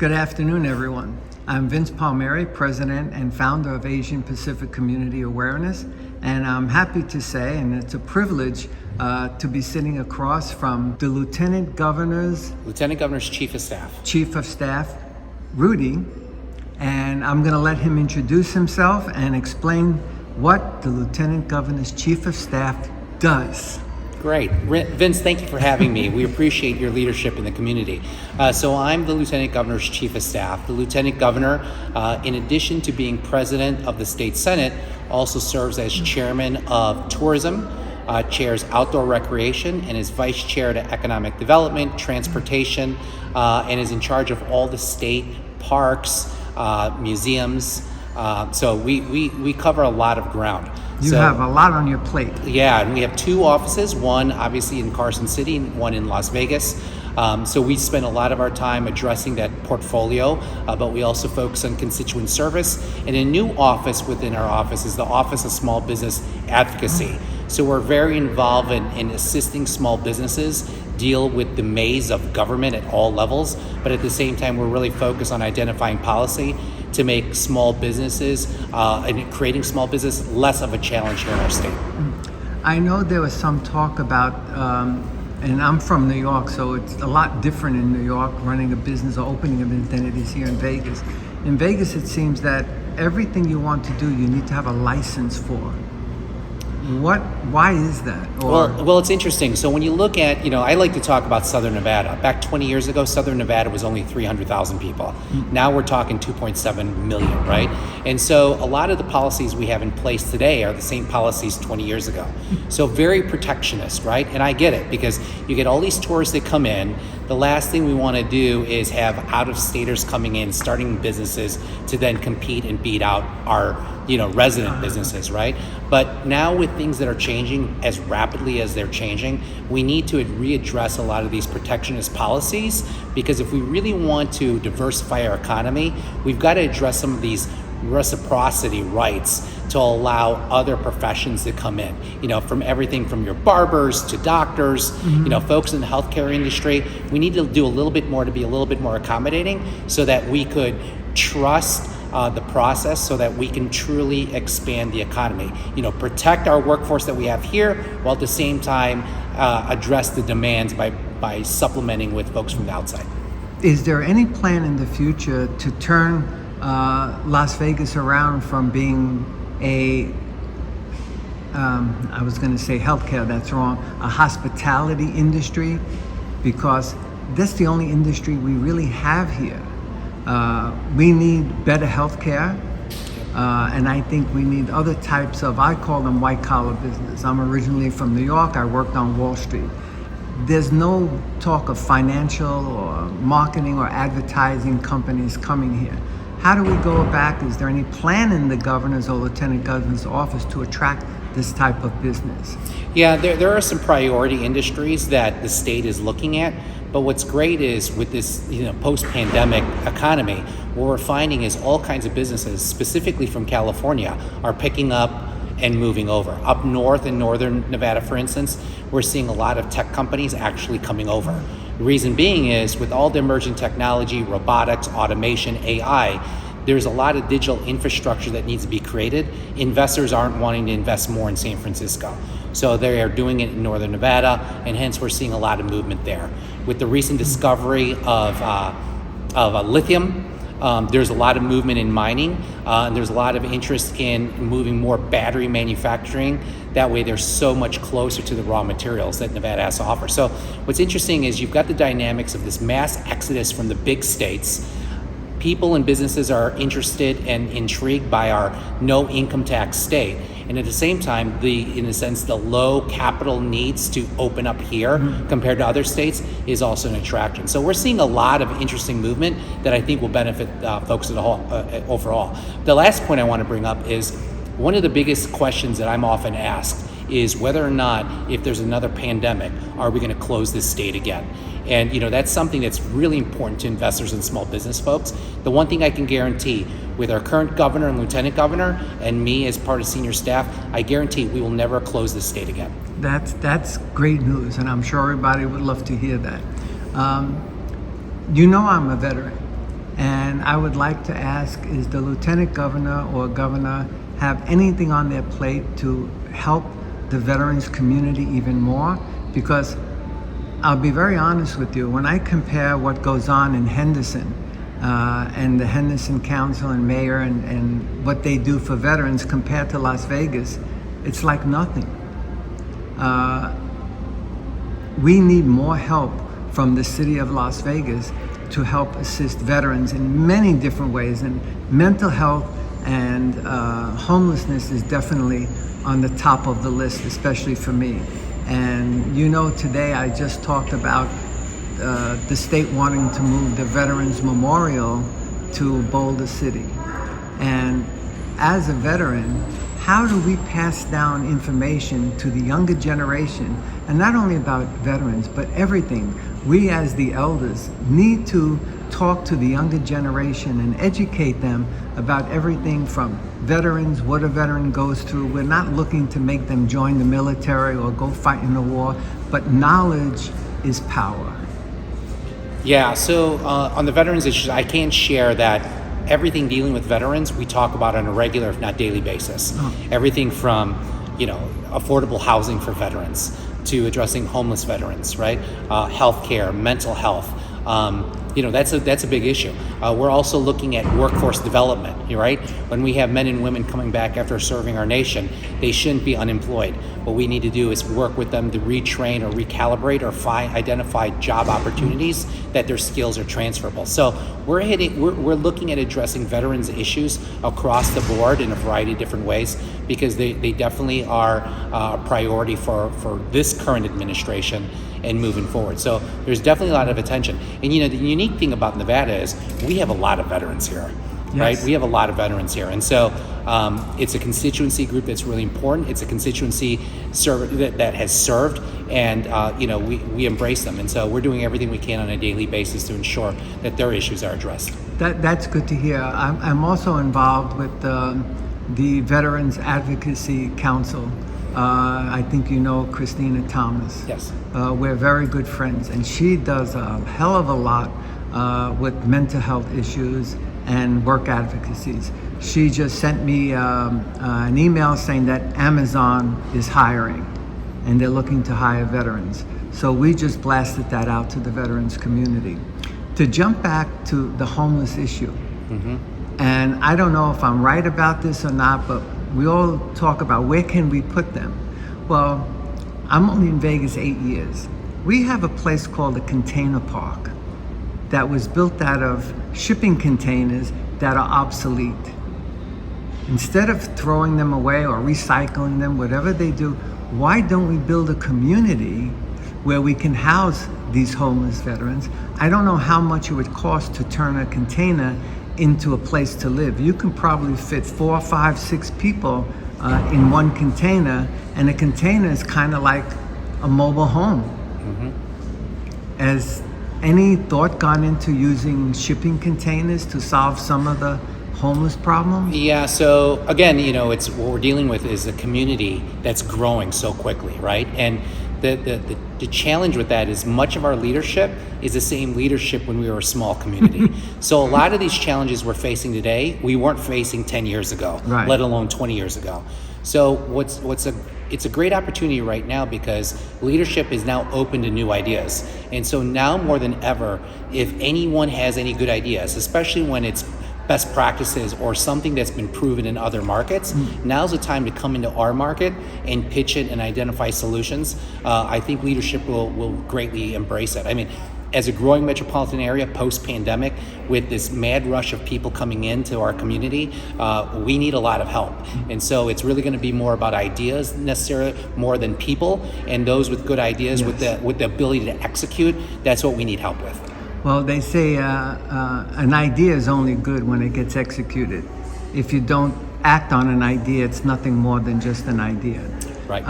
Good afternoon, everyone. I'm Vince Palmieri, President and founder of Asian Pacific Community Awareness, and I'm happy to say, and it's a privilege, to be sitting across from the Lieutenant Governor's Chief of Staff, Rudy, and I'm going to let him introduce himself and explain what the Lieutenant Governor's Chief of Staff does. Great. Vince, thank you for having me. We appreciate your leadership in the community. So I'm the Lieutenant Governor's Chief of Staff. The Lieutenant Governor, in addition to being President of the State Senate, also serves as Chairman of Tourism, chairs Outdoor Recreation, and is Vice Chair to Economic Development, Transportation, and is in charge of all the state parks, museums. So we cover a lot of ground. You have a lot on your plate. Yeah, and we have two offices, one obviously in Carson City and one in Las Vegas. So we spend a lot of our time addressing that portfolio, but we also focus on constituent service. And a new office within our office is the Office of Small Business Advocacy. So we're very involved in assisting small businesses deal with the maze of government at all levels, but at the same time, we're really focused on identifying policy to make small businesses and creating small business less of a challenge here in our state. I know there was some talk about, and I'm from New York, so it's a lot different in New York running a business or opening a business than it is here in Vegas. In Vegas, it seems that everything you want to do, you need to have a license for. Why is that? Well, it's interesting. So when you look at, I like to talk about Southern Nevada. Back 20 years ago, Southern Nevada was only 300,000 people. Now we're talking 2.7 million, right? And so a lot of the policies we have in place today are the same policies 20 years ago. So very protectionist, right? And I get it, because you get all these tourists that come in. The last thing we want to do is have out-of-staters coming in, starting businesses to then compete and beat out our resident businesses, right? But now with things that are changing as rapidly as they're changing, we need to readdress a lot of these protectionist policies, because if we really want to diversify our economy, we've got to address some of these reciprocity rights to allow other professions to come in, from everything from your barbers to doctors, folks in the healthcare industry. We need to do a little bit more to be a little bit more accommodating so that we could trust the process so that we can truly expand the economy, protect our workforce that we have here, while at the same time address the demands by supplementing with folks from the outside. Is there any plan in the future to turn Las Vegas around from being I was going to say healthcare, that's wrong, a hospitality industry? Because that's the only industry we really have here. We need better healthcare, and I think we need other types of, I call them white collar business. I'm originally from New York. I worked on Wall Street. There's no talk of financial or marketing or advertising companies coming here. How do we go back? Is there any plan in the governor's or lieutenant governor's office to attract this type of business? Yeah, there are some priority industries that the state is looking at. But what's great is with this, post-pandemic economy, what we're finding is all kinds of businesses, specifically from California, are picking up and moving over. Up north in northern Nevada, for instance, we're seeing a lot of tech companies actually coming over. The reason being is with all the emerging technology, robotics, automation, AI, there's a lot of digital infrastructure that needs to be created. Investors aren't wanting to invest more in San Francisco. So they are doing it in northern Nevada, and hence we're seeing a lot of movement there. With the recent discovery of lithium, there's a lot of movement in mining, and there's a lot of interest in moving more battery manufacturing. That way they're so much closer to the raw materials that Nevada has to offer. So what's interesting is you've got the dynamics of this mass exodus from the big states. People and businesses are interested and intrigued by our no income tax state. And at the same time, in a sense, the low capital needs to open up here compared to other states is also an attraction. So we're seeing a lot of interesting movement that I think will benefit folks at all, overall. The last point I want to bring up is one of the biggest questions that I'm often asked is whether or not, if there's another pandemic, are we going to close this state again? And that's something that's really important to investors and small business folks. The one thing I can guarantee with our current governor and lieutenant governor and me as part of senior staff, I guarantee we will never close this state again. That's great news, and I'm sure everybody would love to hear that. I'm a veteran, And I would like to ask, is the lieutenant governor or governor have anything on their plate to help the veterans community even more? Because I'll be very honest with you, when I compare what goes on in Henderson and the Henderson Council and Mayor and what they do for veterans compared to Las Vegas, it's like nothing. We need more help from the city of Las Vegas to help assist veterans in many different ways. And mental health and homelessness is definitely on the top of the list, especially for me. And you know, today I just talked about the state wanting to move the Veterans Memorial to Boulder City. And as a veteran, how do we pass down information to the younger generation? And not only about veterans, but everything. We as the elders need to talk to the younger generation and educate them about everything from veterans, what a veteran goes through. We're not looking to make them join the military or go fight in a war, but knowledge is power. Yeah, so on the veterans issues, I can share that everything dealing with veterans, we talk about on a regular, if not daily basis. Everything from, affordable housing for veterans to addressing homeless veterans, right? Healthcare, mental health. That's a big issue. We're also looking at workforce development, right? When we have men and women coming back after serving our nation, they shouldn't be unemployed. What we need to do is work with them to retrain or recalibrate or identify job opportunities that their skills are transferable. So we're looking at addressing veterans issues across the board in a variety of different ways because they definitely are a priority for this current administration and moving forward. So there's definitely a lot of attention. And the unique thing about Nevada is we have a lot of veterans here, right? We have a lot of veterans here. And so it's a constituency group that's really important. It's a constituency that has served, and we embrace them. And so we're doing everything we can on a daily basis to ensure that their issues are addressed. That's good to hear. I'm also involved with the Veterans Advocacy Council. I think you know Christina Thomas. Yes. We're very good friends, and she does a hell of a lot with mental health issues and work advocacies. She just sent me an email saying that Amazon is hiring, and they're looking to hire veterans. So we just blasted that out to the veterans community. To jump back to the homeless issue, and I don't know if I'm right about this or not, but we all talk about where can we put them. Well, I'm only in Vegas 8 years. We have a place called a container park that was built out of shipping containers that are obsolete. Instead of throwing them away or recycling them, whatever they do, why don't we build a community where we can house these homeless veterans? I don't know how much it would cost to turn a container into a place to live. You can probably fit 4, 5, 6 people in one container, and a container is kind of like a mobile home. Has any thought gone into using shipping containers to solve some of the homeless problem? Yeah, so again, it's what we're dealing with is a community that's growing so quickly, right? And the challenge with that is much of our leadership is the same leadership when we were a small community. So a lot of these challenges we're facing today, we weren't facing 10 years ago, right, let alone 20 years ago. So it's a great opportunity right now because leadership is now open to new ideas. And so now more than ever, if anyone has any good ideas, especially when it's best practices or something that's been proven in other markets, now's the time to come into our market and pitch it and identify solutions. I think leadership will greatly embrace it. I mean, as a growing metropolitan area post-pandemic, with this mad rush of people coming into our community, we need a lot of help. And so it's really going to be more about ideas necessarily more than people, and those with good ideas, with the ability to execute, that's what we need help with. Well, they say an idea is only good when it gets executed. If you don't act on an idea, it's nothing more than just an idea. Right.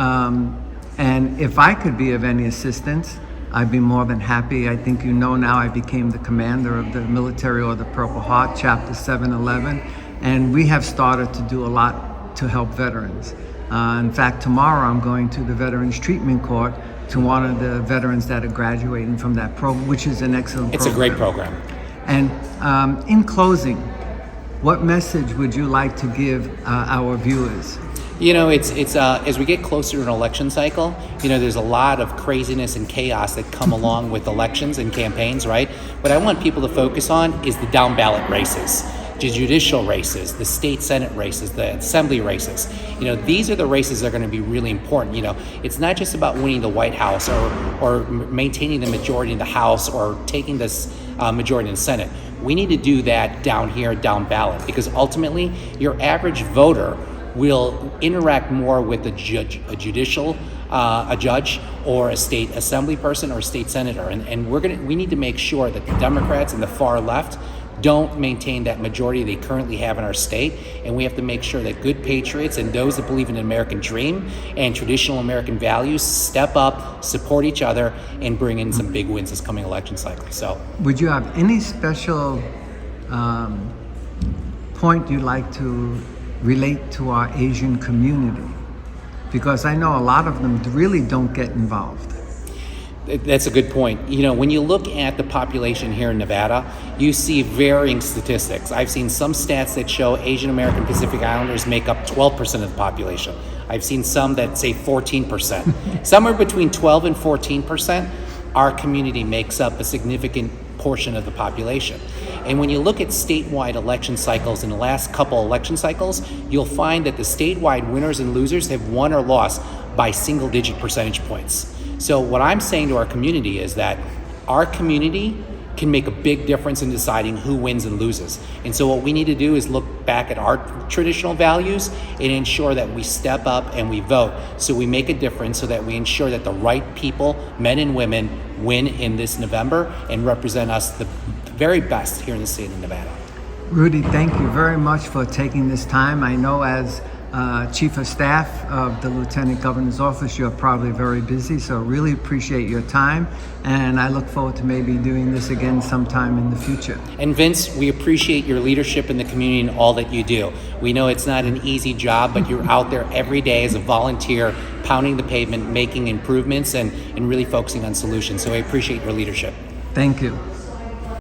And if I could be of any assistance, I'd be more than happy. I think now I became the commander of the Military Order Purple Heart, Chapter 711, and we have started to do a lot to help veterans. In fact, tomorrow I'm going to the Veterans Treatment Court to one of the veterans that are graduating from that program, which is an excellent program. It's a great program. And in closing, what message would you like to give our viewers? You know, it's as we get closer to an election cycle, you know, there's a lot of craziness and chaos that come along with elections and campaigns, right? What I want people to focus on is the down ballot races, the judicial races, the state senate races, the assembly races. You know, these are the races that are going to be really important. You know, it's not just about winning the White House or maintaining the majority in the House or taking this majority in the Senate. We need to do that down here, down ballot, because ultimately your average voter will interact more with a judge or a state assembly person or a state senator, and we need to make sure that the Democrats and the far left don't maintain that majority they currently have in our state, and we have to make sure that good patriots and those that believe in the American dream and traditional American values step up, support each other, and bring in some big wins this coming election cycle. So, would you have any special point you'd like to relate to our Asian community? Because I know a lot of them really don't get involved. That's a good point. You know, when you look at the population here in Nevada, you see varying statistics. I've seen some stats that show Asian American Pacific Islanders make up 12% of the population. I've seen some that say 14%. Somewhere between 12 and 14%, our community makes up a significant portion of the population. And when you look at statewide election cycles in the last couple election cycles, you'll find that the statewide winners and losers have won or lost by single-digit percentage points. So what I'm saying to our community is that our community can make a big difference in deciding who wins and loses. And so what we need to do is look back at our traditional values and ensure that we step up and we vote. So we make a difference so that we ensure that the right people, men and women, win in this November and represent us the very best here in the state of Nevada. Rudy, thank you very much for taking this time. I know as Chief of Staff of the Lieutenant Governor's Office, you're probably very busy, so really appreciate your time, and I look forward to maybe doing this again sometime in the future. And Vince, we appreciate your leadership in the community and all that you do. We know it's not an easy job, but you're out there every day as a volunteer, pounding the pavement, making improvements, and really focusing on solutions. So I appreciate your leadership. Thank you.